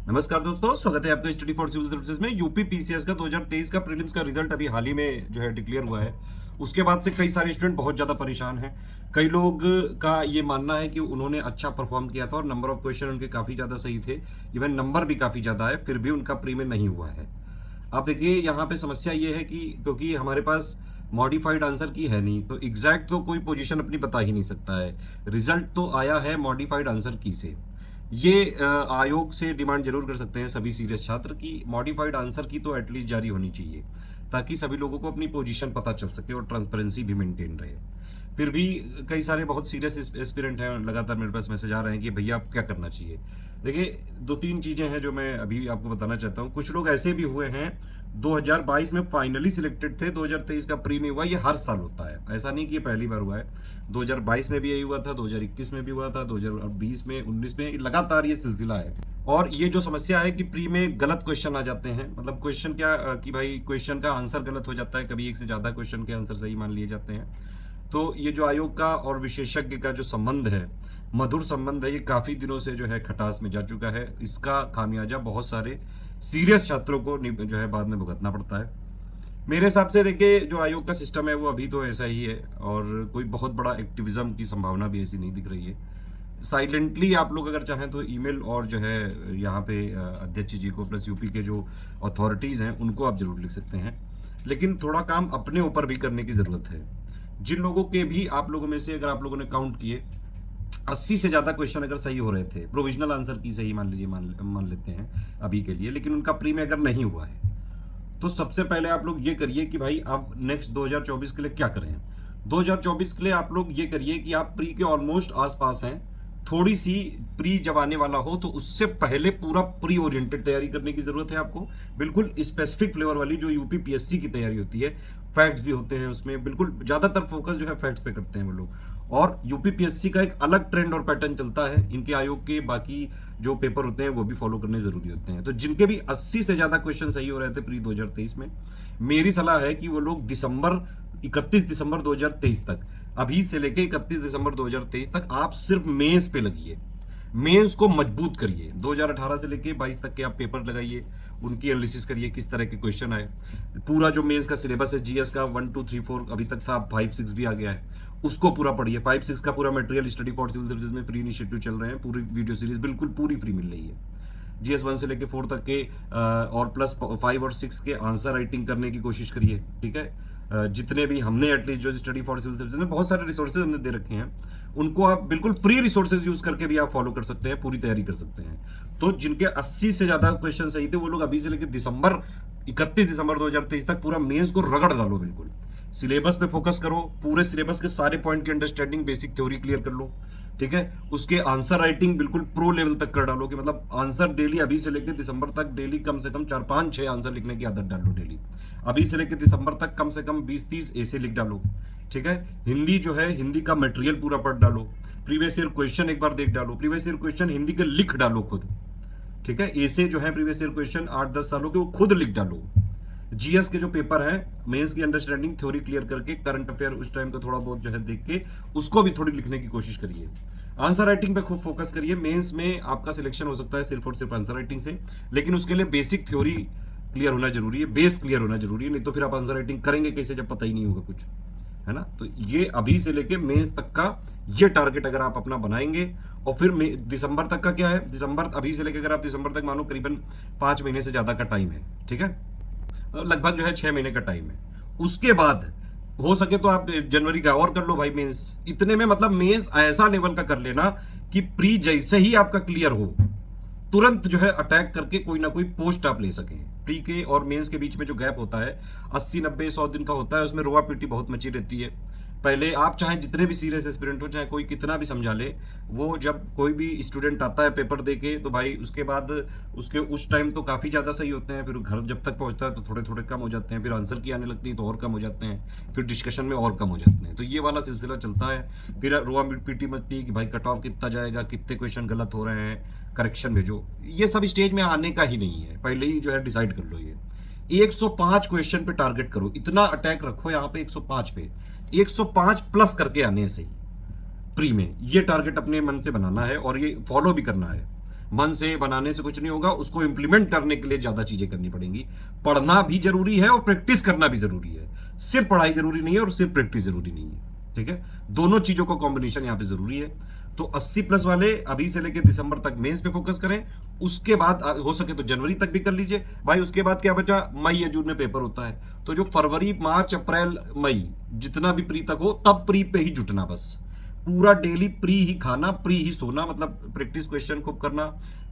नमस्कार दोस्तों, स्वागत है आपका स्टडी फॉर सिविल सर्विसेज में। यूपी पीसीएस का 2023 का प्रीलिम्स का रिजल्ट अभी हाल ही में जो है डिक्लेयर हुआ है। उसके बाद से कई सारे स्टूडेंट बहुत ज़्यादा परेशान हैं। कई लोग का ये मानना है कि उन्होंने अच्छा परफॉर्म किया था और नंबर ऑफ क्वेश्चन उनके काफ़ी ज़्यादा सही थे, इवन नंबर भी काफ़ी ज़्यादा है, फिर भी उनका प्री में नहीं हुआ है। अब देखिए, यहाँ पे समस्या ये है कि क्योंकि हमारे पास मॉडिफाइड आंसर की है नहीं, तो एग्जैक्ट तो कोई पोजीशन अपनी बता ही नहीं सकता है। रिजल्ट तो आया है मॉडिफाइड आंसर की से। ये आयोग से डिमांड जरूर कर सकते हैं सभी सीरियस छात्र की मॉडिफाइड आंसर की तो एटलीस्ट जारी होनी चाहिए, ताकि सभी लोगों को अपनी पोजीशन पता चल सके और ट्रांसपेरेंसी भी मेंटेन रहे। फिर भी कई सारे बहुत सीरियस एस्पिरेंट हैं, लगातार मेरे पास मैसेज आ रहे हैं कि भैया आप क्या करना चाहिए। देखिए, दो तीन चीज़ें हैं जो मैं अभी आपको बताना चाहता हूँ। कुछ लोग ऐसे भी हुए हैं 2022 में फाइनली सिलेक्टेड थे, 2023 का प्री में हुआ। ये हर साल होता है, ऐसा नहीं कि ये पहली बार हुआ है। 2022 में भी यही हुआ था, 2021 में भी हुआ था, 2020 में, 19 में, लगातार ये सिलसिला है। और ये जो समस्या है कि प्री में गलत क्वेश्चन आ जाते हैं, मतलब क्वेश्चन क्या कि भाई क्वेश्चन का आंसर गलत हो जाता है, कभी एक से ज़्यादा क्वेश्चन के आंसर सही मान लिए जाते हैं। तो ये जो आयोग का और विशेषज्ञ का जो संबंध है, मधुर संबंध है, ये काफी दिनों से जो है खटास में जा चुका है। इसका खामियाजा बहुत सारे सीरियस छात्रों को जो है बाद में भुगतना पड़ता है। मेरे हिसाब से देखिए, जो आयोग का सिस्टम है वो अभी तो ऐसा ही है और कोई बहुत बड़ा एक्टिविज्म की संभावना भी ऐसी नहीं दिख रही है। साइलेंटली आप लोग अगर चाहें तो ईमेल और जो है यहाँ पे अध्यक्ष जी को प्लस यूपी के जो अथॉरिटीज़ हैं उनको आप जरूर लिख सकते हैं, लेकिन थोड़ा काम अपने ऊपर भी करने की ज़रूरत है। जिन लोगों के भी, आप लोगों में से अगर आप लोगों ने काउंट किए 80 से ज़्यादा क्वेश्चन अगर सही हो रहे थे, प्रोविजनल आंसर की सही मान लीजिए, मान लेते हैं अभी के लिए, लेकिन उनका प्री में अगर नहीं हुआ है, तो सबसे पहले आप लोग ये करिए कि भाई आप नेक्स्ट 2024 के लिए क्या करें। 2024 के लिए आप लोग ये करिए कि आप प्री के ऑलमोस्ट आसपास हैं, थोड़ी सी प्री जब आने वाला हो तो उससे पहले पूरा प्री ओरिएंटेड तैयारी करने की जरूरत है आपको। बिल्कुल स्पेसिफिक फ्लेवर वाली जो यूपी पीएससी की तैयारी होती है, फैक्ट्स भी होते हैं उसमें, बिल्कुल ज्यादातर फोकस जो है फैक्ट्स पे करते हैं वो लोग। और यूपी पीएससी का एक अलग ट्रेंड और पैटर्न चलता है, इनके आयोग के बाकी जो पेपर होते हैं वो भी फॉलो करने जरूरी होते हैं। तो जिनके भी 80 से ज्यादा क्वेश्चन सही हो रहे थे प्री 2023 में, मेरी सलाह है कि वो लोग 31 दिसंबर 2023 तक, अभी से लेके 31 दिसंबर 2023 तक आप सिर्फ मेंस पे लगिए, मेंस को मजबूत करिए। 2018 से लेके 22 तक के आप पेपर लगाइए, उनकी एनालिसिस करिए किस तरह के क्वेश्चन आए। पूरा जो मेंस का सिलेबस है जीएस का 1 2 3 4 अभी तक था, 5 6 भी आ गया है, उसको पूरा पढ़िए। 5 6 का पूरा material study for civil services में फ्री इनिशिएटिव चल रहे हैं, पूरी वीडियो सीरीज बिल्कुल पूरी फ्री मिल रही है। जीएस 1 से लेके 4 तक के और प्लस 5 और 6 के आंसर राइटिंग करने की कोशिश करिए, ठीक है। जितने भी हमने एटलीस्ट जो स्टडी फॉर सिविल सर्विसेज में बहुत सारे रिसोर्सेज हमने दे रखे हैं, उनको आप बिल्कुल फ्री रिसोर्सेज यूज करके भी आप फॉलो कर सकते हैं, पूरी तैयारी कर सकते हैं। तो जिनके 80 से ज्यादा क्वेश्चन सही थे वो लोग अभी से लेकर 31 दिसंबर 2023 तक पूरा मेंस को रगड़ डालो, बिल्कुल सिलेबस पे फोकस करो, पूरे सिलेबस के सारे पॉइंट की अंडरस्टैंडिंग, बेसिक थ्योरी क्लियर कर लो, ठीक है। उसके आंसर राइटिंग बिल्कुल प्रो लेवल तक कर डालो, कि मतलब आंसर डेली अभी से लेकर दिसंबर तक डेली कम से कम 4 5 6 आंसर लिखने की आदत डालो डेली। अभी से लेकर दिसंबर तक कम से कम 20 30 ऐसे लिख डालो, ठीक है। हिंदी जो है, हिंदी का मटेरियल पूरा पढ़ डालो, प्रीवियस ईयर क्वेश्चन एक बार देख डालो, प्रीवियस ईयर क्वेश्चन हिंदी के लिख डालो खुद, ठीक है। ऐसे जो है प्रीवियस ईयर क्वेश्चन 8 10 सालों के वो खुद लिख डालो। जीएस के जो पेपर है, मेंस की अंडरस्टैंडिंग थ्योरी क्लियर करके, करंट अफेयर उस टाइम का थोड़ा बहुत जो है देख के उसको भी थोड़ी लिखने की कोशिश करिए। आंसर राइटिंग पे खूब फोकस करिए। मेंस में आपका सिलेक्शन हो सकता है सिर्फ और सिर्फ आंसर राइटिंग से, लेकिन उसके लिए बेसिक थ्योरी क्लियर होना जरूरी है, बेस क्लियर होना जरूरी है, नहीं तो फिर आप आंसर राइटिंग करेंगे कैसे जब पता ही नहीं होगा कुछ, है ना। तो ये अभी से लेके मेंस तक का ये टारगेट अगर आप अपना बनाएंगे, और फिर दिसंबर तक का क्या है, दिसंबर अभी से लेकर अगर आप दिसंबर तक मानो करीबन 5 महीने से ज्यादा का टाइम है, ठीक है, लगभग जो है 6 महीने का टाइम है। उसके बाद हो सके तो आप जनवरी का और कर लो भाई मेंस। इतने में मतलब मेंस ऐसा लेवल का कर लेना कि प्री जैसे ही आपका क्लियर हो, तुरंत जो है अटैक करके कोई ना कोई पोस्ट आप ले सकें। प्री के और मेंस के बीच में जो गैप होता है 80 90 100 दिन का होता है, उसमें रोआ पीटी बहुत मची रहती है। पहले आप चाहे जितने भी सीरियस एस्पिरेंट हो, चाहे कोई कितना भी समझा ले, वो जब कोई भी स्टूडेंट आता है पेपर देके, तो भाई उसके बाद उसके उस टाइम तो काफ़ी ज़्यादा सही होते हैं, फिर घर जब तक पहुंचता है तो थोड़े थोड़े कम हो जाते हैं, फिर आंसर की आने लगती है तो और कम हो जाते हैं, फिर डिस्कशन में और कम हो जाते हैं। तो ये वाला सिलसिला चलता है। फिर रोआ पीटी मचती है कि भाई कट ऑफ कितना जाएगा, कितने क्वेश्चन गलत हो रहे हैं, करेक्शन भेजो। ये सब स्टेज में आने का ही नहीं है, पहले ही जो है डिसाइड कर लो। ये 105 क्वेश्चन पे टारगेट करो, इतना अटैक रखो यहाँ पे 105 पे, 105 प्लस करके आने से ही प्री में ये टारगेट अपने मन से बनाना है और ये फॉलो भी करना है। मन से बनाने से कुछ नहीं होगा, उसको इंप्लीमेंट करने के लिए ज्यादा चीजें करनी पड़ेंगी। पढ़ना भी जरूरी है और प्रैक्टिस करना भी जरूरी है। सिर्फ पढ़ाई जरूरी नहीं है और सिर्फ प्रैक्टिस जरूरी नहीं है, ठीक है। दोनों चीजों का कॉम्बिनेशन यहाँ पे जरूरी है। तो 80 प्लस वाले अभी से लेकर दिसंबर तक मेंस पे फोकस करें, उसके बाद हो सके तो जनवरी तक भी कर लीजिए भाई। उसके बाद क्या बचा, मई या जून में पेपर होता है, तो जो फरवरी मार्च अप्रैल मई जितना भी प्री तक हो, तब प्री पे ही जुटना, बस पूरा डेली प्री ही खाना, प्री ही सोना, मतलब प्रैक्टिस क्वेश्चन खूब करना।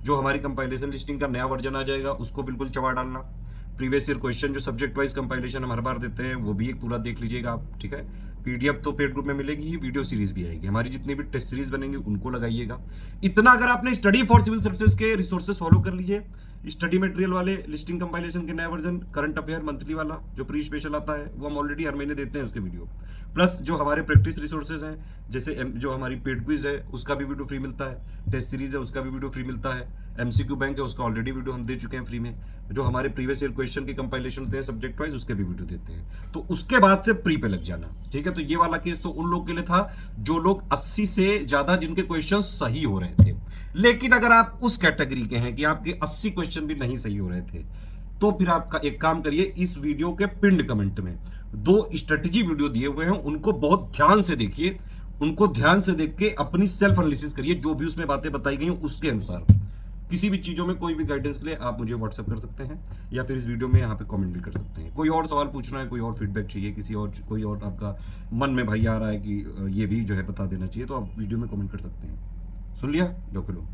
जो हमारी कंपाइलेशन लिस्टिंग का नया वर्जन आ जाएगा उसको बिल्कुल चबा डालना। प्रीवियस ईयर क्वेश्चन जो सब्जेक्ट वाइज कंपाइलेशन हम हर बार देते हैं वो भी एक पूरा देख लीजिएगा आप, ठीक है। पीडीएफ तो पेड ग्रुप में मिलेगी ही, वीडियो सीरीज भी आएगी, हमारी जितनी भी टेस्ट सीरीज बनेंगी उनको लगाइएगा। इतना अगर आपने स्टडी फॉर सिविल सर्विसेज के रिसोर्सेज फॉलो कर लीजिए, स्टडी मटेरियल वाले, लिस्टिंग कंपाइलेशन के नया वर्जन, करंट अफेयर मंथली वाला जो प्री स्पेशल आता है वो हम ऑलरेडी हर महीने देते हैं उसके वीडियो, प्लस जो हमारे प्रैक्टिस रिसोर्सेज हैं, जैसे जो हमारी पेड क्विज है उसका भी वीडियो फ्री मिलता है, टेस्ट सीरीज है उसका भी वीडियो फ्री मिलता है, एमसीक्यू बैंक है उसका ऑलरेडी वीडियो हम दे चुके हैं फ्री में, जो हमारे प्रीवियस ईयर क्वेश्चन के कंपाइलेशन होते हैं सब्जेक्ट वाइज उसके भी वीडियो देते हैं। तो उसके बाद से प्री पे लग जाना, ठीक है। तो ये वाला केस तो उन लोग के लिए था जो लोग 80 से ज्यादा जिनके क्वेश्चन सही हो रहे थे। लेकिन अगर आप उस कैटेगरी के हैं कि आपके 80 क्वेश्चन भी नहीं सही हो रहे थे, तो फिर आपका एक काम करिए, इस वीडियो के पिंड कमेंट में 2 स्ट्रेटेजी वीडियो दिए हुए हैं, उनको बहुत ध्यान से देखिए, उनको ध्यान से देख के अपनी सेल्फ एनालिसिस करिए, जो भी उसमें बातें बताई गई उसके अनुसार। किसी भी चीजों में कोई भी गाइडेंस के लिए आप मुझे व्हाट्सएप कर सकते हैं या फिर इस वीडियो में यहाँ पे कमेंट भी कर सकते हैं। कोई और सवाल पूछना है, कोई और फीडबैक चाहिए, किसी और कोई और आपका मन में भाई आ रहा है कि ये भी जो है बता देना चाहिए, तो आप वीडियो में कमेंट कर सकते हैं। सुन लिया, जो लो।